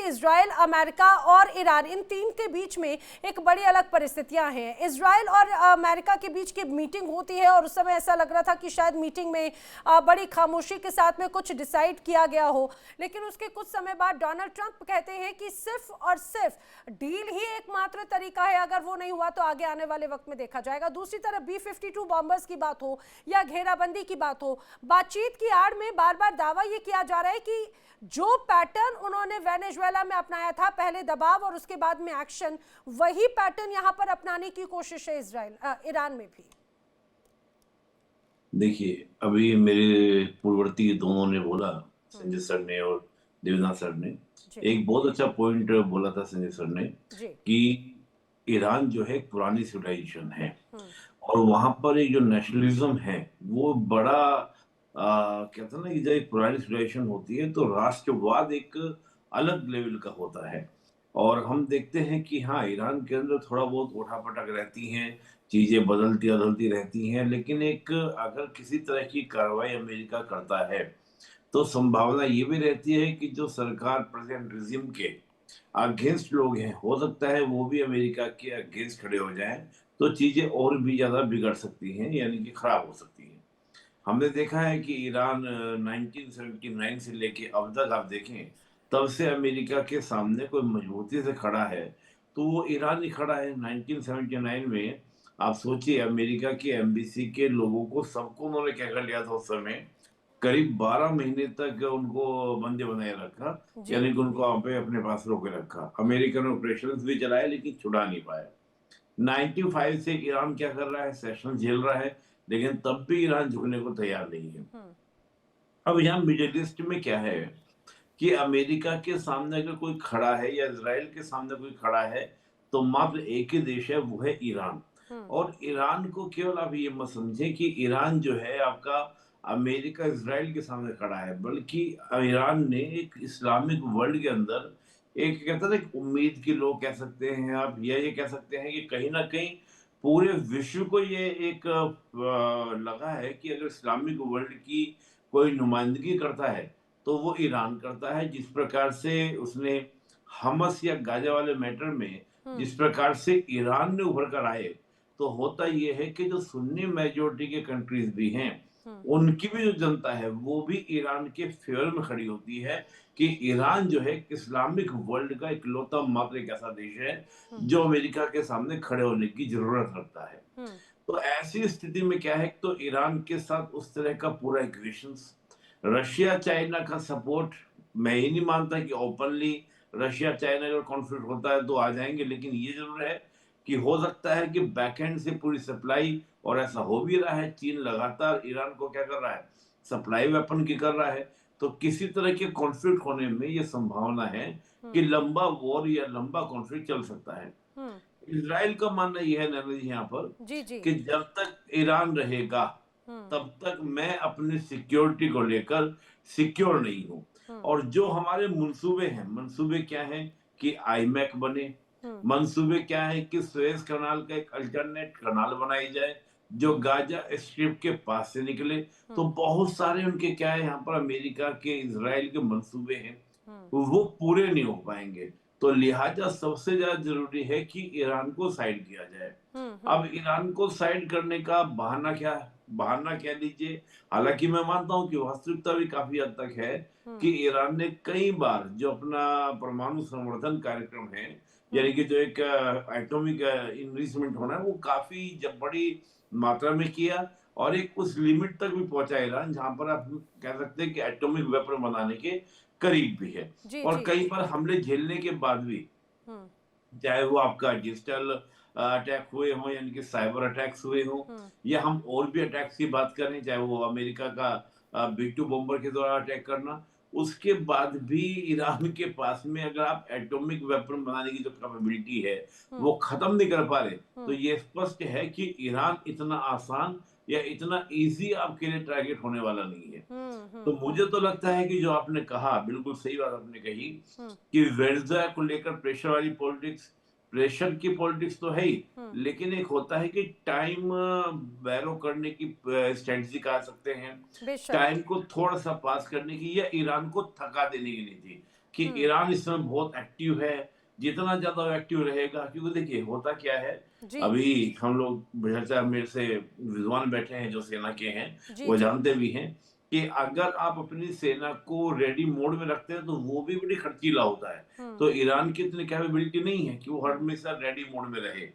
Israel, America और Iran, इन तीन के बीच में एक बड़ी अलग परिस्थितियां हैं। इजराइल और अमेरिका के बीच की मीटिंग होती है और उस समय ऐसा लग रहा था कि शायद मीटिंग में बड़ी खामोशी के साथ में कुछ डिसाइड किया गया हो, लेकिन उसके कुछ समय बाद डोनाल्ड ट्रंप कहते हैं कि सिर्फ और सिर्फ डील ही एकमात्र तरीका है, अगर वो नहीं हुआ तो आगे आने वाले वक्त में देखा जाएगा। दूसरी तरफ B-52 बॉम्बर्स की बात हो या घेराबंदी की बात हो, बातचीत की आड़ में बार बार दावा ये किया जा रहा है कि जो पैटर्न उन्होंने वेनेजुएला में अपनाया था, पहले दबाव और उसके बाद में एक्शन, वही पैटर्न यहां पर अपनाने की कोशिश है ईरान में भी। देखिए, अभी मेरे पूर्ववर्ती दोनों ने बोला, संजय सर ने और देवनाथ सर ने एक बहुत अच्छा पॉइंट बोला था। संजय सर ने कि ईरान जो है एक पुरानी सिविलाइजेशन है और वहां पर एक जो नेशनलिज्म है वो बड़ा कहते हैं ना कि जब एक पुरानी सिचुएशन होती है तो राष्ट्रवाद एक अलग लेवल का होता है। और हम देखते हैं कि हाँ, ईरान के अंदर थोड़ा बहुत उठापटक रहती हैं, चीजें बदलती बदलती रहती हैं, लेकिन एक अगर किसी तरह की कार्रवाई अमेरिका करता है तो संभावना ये भी रहती है कि जो सरकार प्रेजेंट रिजिम के अगेंस्ट लोग हैं, हो सकता है वो भी अमेरिका के अगेंस्ट खड़े हो जाएं, तो चीजें और भी ज्यादा बिगड़ सकती हैं, यानी कि खराब हो सकती हैं। हमने देखा है कि ईरान 1979 से लेके अब तक आप देखें, तब से अमेरिका के सामने कोई मजबूती से खड़ा है तो वो ईरान ही खड़ा है। 1979 में आप सोचिए, अमेरिका की एम्बेसी के लोगों को सबको उन्होंने क्या कर लिया था उस समय, करीब 12 महीने तक उनको बंदे बनाए रखा, यानी कि उनको वहां पे अपने पास रोके रखा। अमेरिकन ऑपरेशन भी चलाए लेकिन छुड़ा नहीं पाए। 95 से ईरान क्या कर रहा है, सेशन झेल रहा है, लेकिन तब भी ईरान झुकने को तैयार नहीं है। अब यहाँ मिडिल ईस्ट में क्या है कि अमेरिका के सामने अगर कोई खड़ा है या इजराइल के सामने कोई खड़ा है तो मात्र एक ही देश है, वो है ईरान। और ईरान को केवल आप ये मत समझे कि ईरान जो है आपका अमेरिका इजराइल के सामने खड़ा है, बल्कि ईरान ने एक इस्लामिक वर्ल्ड के अंदर एक कहते हैं एक उम्मीद की लोग कह सकते हैं आप, या ये कह सकते हैं कि कहीं ना कहीं पूरे विश्व को ये एक लगा है कि अगर इस्लामिक वर्ल्ड की कोई नुमाइंदगी करता है तो वो ईरान करता है। जिस प्रकार से उसने हमस या गाजा वाले मैटर में जिस प्रकार से ईरान ने उभर कर आए, तो होता ये है कि जो सुन्नी मेजोरिटी के कंट्रीज भी हैं, उनकी भी जो जनता है वो भी ईरान के फेवर में खड़ी होती है कि ईरान जो है इस्लामिक वर्ल्ड का इकलौता मात्र एक ऐसा देश है जो अमेरिका के सामने खड़े होने की जरूरत रखता है। तो ऐसी स्थिति में क्या है, तो ईरान के साथ उस तरह का पूरा इक्वेशंस, रशिया चाइना का सपोर्ट, मैं ही नहीं मानता कि ओपनली रशिया चाइना अगर कॉन्फ्लिक्ट होता है तो आ जाएंगे, लेकिन ये जरूर है कि हो सकता है कि बैकएंड से पूरी सप्लाई, और ऐसा हो भी रहा है, चीन लगातार ईरान को क्या कर रहा है, सप्लाई वेपन की कर रहा है। तो किसी तरह के कॉन्फ्लिक्ट होने में ये संभावना है कि लंबा वॉर या लंबा कॉन्फ्लिक्ट चल सकता है। इजराइल का मानना यह है नैना जी यहाँ पर कि जब तक ईरान रहेगा तब तक मैं अपनी सिक्योरिटी को लेकर सिक्योर नहीं हूँ। और जो हमारे मंसूबे हैं, मंसूबे क्या हैं कि आईमैक बने, मंसूबे क्या है कि सुएज कनाल का एक अल्टरनेट कनाल बनाई जाए जो गाजा स्ट्रिप के पास से निकले। तो बहुत सारे उनके क्या है यहाँ पर अमेरिका के इजराइल के मंसूबे हैं, वो पूरे नहीं हो पाएंगे। तो लिहाजा सबसे ज्यादा जरूरी है कि ईरान को साइड किया जाए। अब ईरान को साइड करने का बहाना क्या है, बहाना कह लीजिए, हालांकि मैं मानता हूं कि वास्तविकता भी काफी हद तक है कि ईरान ने कई बार जो अपना परमाणु संवर्धन कार्यक्रम है, यानी कि जो एक एटॉमिक इन्वेस्टमेंट होना है, वो काफी जब बड़ी मात्रा में किया और एक उस लिमिट तक भी पहुंचा ईरान जहां पर आप कह सकते हैं कि एटॉमिक वेपन बनाने के करीब भी है। और कई बार हमले झेलने के बाद भी, चाहे वो आपका डिजिटल अटैक हुए हों, यानी कि साइबर अटैक्स हुए हों, या हम और भी अटैक्स की बात करें, चाहे वो अमेरिका का B-2 बॉम्बर के द्वारा अटैक करना, उसके बाद भी ईरान के पास में अगर आप एटॉमिक वेपन बनाने की जो कैपेबिलिटी है वो खत्म नहीं कर पा रहे, तो ये स्पष्ट है कि ईरान इतना आसान या इतना इजी आपके लिए टारगेट होने वाला नहीं है। तो मुझे तो लगता है कि जो आपने कहा, बिल्कुल सही बात आपने कही कि वेनेजुएला को लेकर प्रेशर वाली पॉलिटिक्स, प्रेशर की पॉलिटिक्स तो है ही, लेकिन एक होता है कि टाइम बैरो करने की स्ट्रेटजी कह सकते हैं, टाइम को थोड़ा सा पास करने की, या ईरान को थका देने की नीति। कि ईरान इस समय बहुत एक्टिव है, जितना ज्यादा एक्टिव रहेगा, क्योंकि देखिए होता क्या है, अभी हम लोग मेरे से विद्वान बैठे हैं जो सेना के हैं, वो जानते भी हैं कि अगर आप अपनी सेना को रेडी मोड में रखते हैं तो वो भी बड़ी खर्चीला होता है। तो ईरान की इतनी कैपेबिलिटी नहीं है कि वो हर हमेशा रेडी मोड में रहे।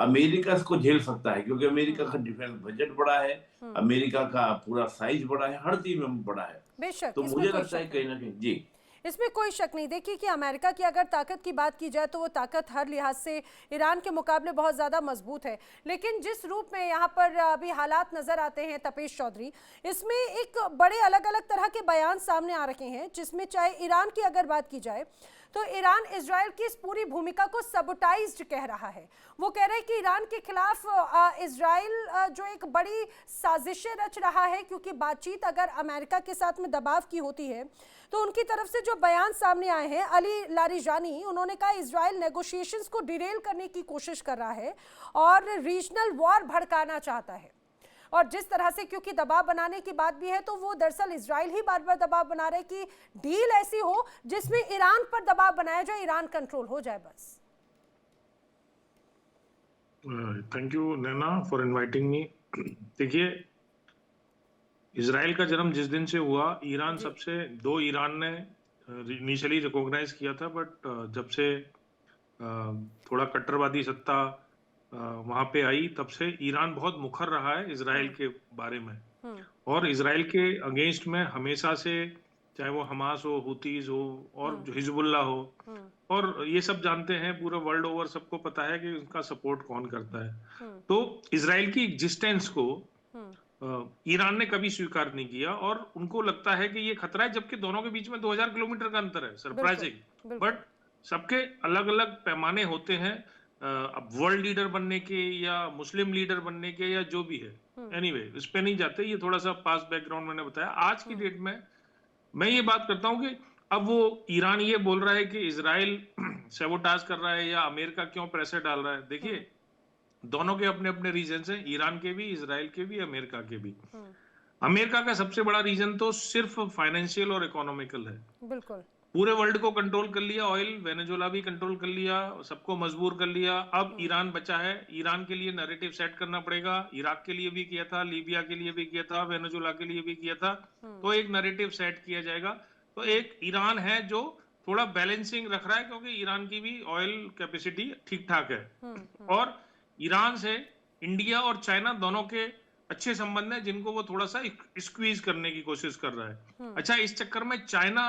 अमेरिका इसको झेल सकता है क्योंकि अमेरिका का डिफेंस बजट बड़ा है, अमेरिका का पूरा साइज बड़ा है, हर चीज में बड़ा है। बेशक, तो मुझे लगता है कहीं ना कहीं जी इसमें कोई शक नहीं। देखिए कि अमेरिका की अगर ताकत की बात की जाए तो वो ताकत हर लिहाज से ईरान के मुकाबले बहुत ज़्यादा मजबूत है, लेकिन जिस रूप में यहाँ पर अभी हालात नज़र आते हैं तपेश चौधरी, इसमें एक बड़े अलग अलग तरह के बयान सामने आ रखे हैं, जिसमें चाहे ईरान की अगर बात की जाए तो ईरान इजराइल की इस पूरी भूमिका को सबोटाइज्ड कह रहा है। वो कह रहे हैं कि ईरान के खिलाफ इजराइल जो एक बड़ी साजिशें रच रहा है, क्योंकि बातचीत अगर अमेरिका के साथ में दबाव की होती है तो उनकी तरफ से जो बयान सामने आए हैं, अली लारिजानी, उन्होंने कहा इजराइल नेगोशिएशंस को डिरेल करने की कोशिश कर रहा है और रीजनल वॉर भड़काना चाहता है। और जिस तरह से क्योंकि दबाव बनाने की बात भी है तो वो दरअसल इजराइल ही बार बार दबाव बना रहे कि डील ऐसी हो जिसमें ईरान पर दबाव बनाया जाए, ईरान कंट्रोल हो जाए बस। Thank you Naina for inviting me. देखिए, इजराइल का जन्म जिस दिन से हुआ, ईरान ईरान ने इनिशियली रिकॉग्नाइज किया था, बट जब से थोड़ा कट्टरवादी सत्ता वहां पे आई, तब से ईरान बहुत मुखर रहा है इजराइल के बारे में, और इजराइल के अगेंस्ट में हमेशा से, चाहे वो हमास हो, हुतीज हो, और जो हिजबुल्ला हो, और ये सब जानते हैं, पूरा वर्ल्ड ओवर सबको पता है कि उनका सपोर्ट कौन करता है। तो इजराइल की एग्जिस्टेंस को ईरान ने कभी स्वीकार नहीं किया, और उनको लगता है कि ये खतरा है, जबकि दोनों के बीच में 2000 किलोमीटर का अंतर है। सरप्राइजिंग, बट सबके अलग अलग पैमाने होते हैं, अब वर्ल्ड लीडर बनने के या मुस्लिम लीडर बनने के या जो भी है। एनीवे, इस पे नहीं जाते, ये थोड़ा सा पास बैकग्राउंड मैंने बताया। आज की डेट में मैं ये बात करता हूं कि अब वो ईरान ये बोल रहा है कि इजराइल सैबोटाज कर रहा है या अमेरिका क्यों प्रेशर डाल रहा है। देखिए, दोनों के अपने अपने रीजन हैं, ईरान के भी, इजराइल के भी, अमेरिका के भी। अमेरिका का सबसे बड़ा रीजन तो सिर्फ फाइनेंशियल और इकोनॉमिकल है। बिल्कुल, पूरे वर्ल्ड को कंट्रोल कर लिया, ऑयल, वेनेजुएला भी कंट्रोल कर लिया, सबको मजबूर कर लिया। अब ईरान बचा है, ईरान के लिए नैरेटिव सेट करना पड़ेगा। इराक के लिए भी किया था, लीबिया के लिए भी किया था, वेनेजुएला के लिए भी किया था, तो एक नैरेटिव सेट किया जाएगा। तो एक ईरान है जो थोड़ा बैलेंसिंग रख रहा है, क्योंकि ईरान की भी ऑयल कैपेसिटी ठीक ठाक है, और ईरान से इंडिया और चाइना दोनों के अच्छे संबंध है, जिनको वो थोड़ा सा स्क्वीज करने की कोशिश कर रहा है। अच्छा, इस चक्कर में चाइना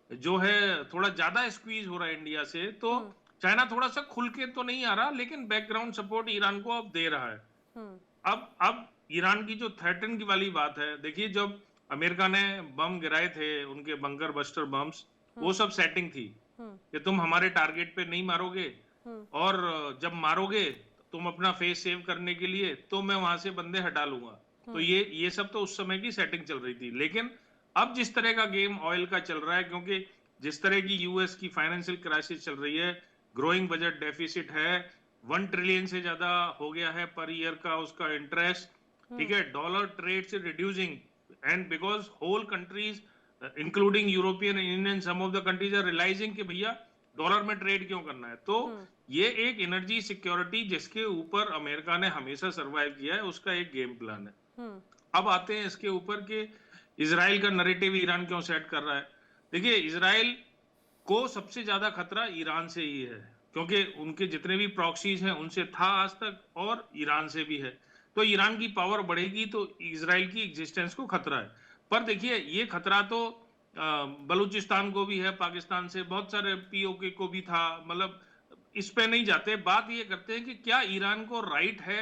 जो है थोड़ा ज्यादा स्क्वीज हो रहा है इंडिया से, तो चाइना थोड़ा सा खुल के तो नहीं आ रहा, लेकिन बैकग्राउंड सपोर्ट ईरान को अब दे रहा है। अब ईरान की जो थ्रेटन की वाली बात है, देखिए, जब अमेरिका ने बम गिराए थे, उनके बंकर बस्टर बम्स, वो सब सेटिंग थी कि तुम हमारे टारगेट पे नहीं मारोगे, और जब मारोगे तुम अपना फेस सेव करने के लिए तो मैं वहां से बंदे हटा लूंगा। तो ये सब तो उस समय की सेटिंग चल रही थी। लेकिन अब जिस तरह का गेम ऑयल का चल रहा है, क्योंकि जिस तरह की यूएस की फाइनेंशियल क्राइसिस चल रही है, ग्रोइंग बजट डेफिसिट है, 1 ट्रिलियन से ज्यादा हो गया है पर ईयर का उसका इंटरेस्ट, ठीक है, डॉलर ट्रेड से reducing, and because whole countries including European Union, some of the countries are realising कि भैया डॉलर में ट्रेड क्यों करना है। तो ये एक एनर्जी सिक्योरिटी जिसके ऊपर अमेरिका ने हमेशा सर्वाइव किया है, उसका एक गेम प्लान है। अब आते हैं इसके ऊपर कि इजराइल का नैरेटिव ईरान क्यों सेट कर रहा है। देखिए, इजराइल को सबसे ज्यादा खतरा ईरान से ही है, क्योंकि उनके जितने भी प्रॉक्सीज हैं उनसे था आज तक, और ईरान से भी है। तो ईरान की पावर बढ़ेगी तो इजराइल की एग्जिस्टेंस को खतरा है। पर देखिए, ये खतरा तो बलूचिस्तान को भी है, पाकिस्तान से बहुत सारे पीओके को भी था। मतलब इस पे नहीं जाते, बात ये करते हैं कि क्या ईरान को राइट है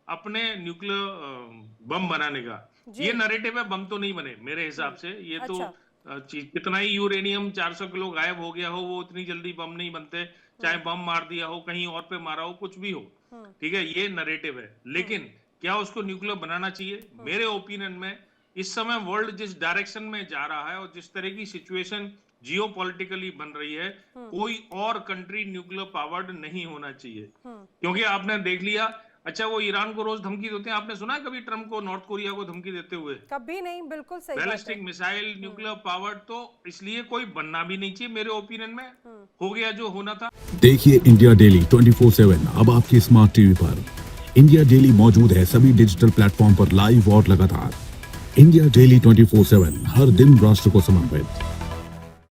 अपने न्यूक्लियर बम बनाने का। ये नैरेटिव है, बम तो नहीं बने मेरे हिसाब से। ये तो कितना ही यूरेनियम 400 किलो गायब हो गया हो, वो इतनी जल्दी बम नहीं बनते, चाहे बम मार दिया हो, कहीं और पे मारा हो, कुछ भी हो, ठीक है, ये नैरेटिव है। लेकिन क्या उसको न्यूक्लियर बनाना चाहिए? मेरे ओपिनियन में इस समय वर्ल्ड जिस डायरेक्शन में जा रहा है और जिस तरह की सिचुएशन जियोपॉलिटिकली बन रही है, कोई और कंट्री न्यूक्लियर पावर्ड नहीं होना चाहिए। क्योंकि आपने देख लिया, अच्छा, वो ईरान को रोज धमकी देते हैं, आपने सुना है कभी ट्रम्प को नॉर्थ कोरिया को धमकी देते हुए? कभी नहीं, बिल्कुल सही बात है। बैलिस्टिक मिसाइल, न्यूक्लियर पावर, तो इसलिए कोई बनना भी नहीं चाहिए मेरे ओपिनियन में। हो गया जो होना था। देखिए इंडिया डेली 24/7 अब आपकी स्मार्ट टीवी पर। इंडिया डेली मौजूद है सभी डिजिटल प्लेटफॉर्म पर लाइव और लगातार। इंडिया डेली 24/7 हर दिन राष्ट्र को समर्पित।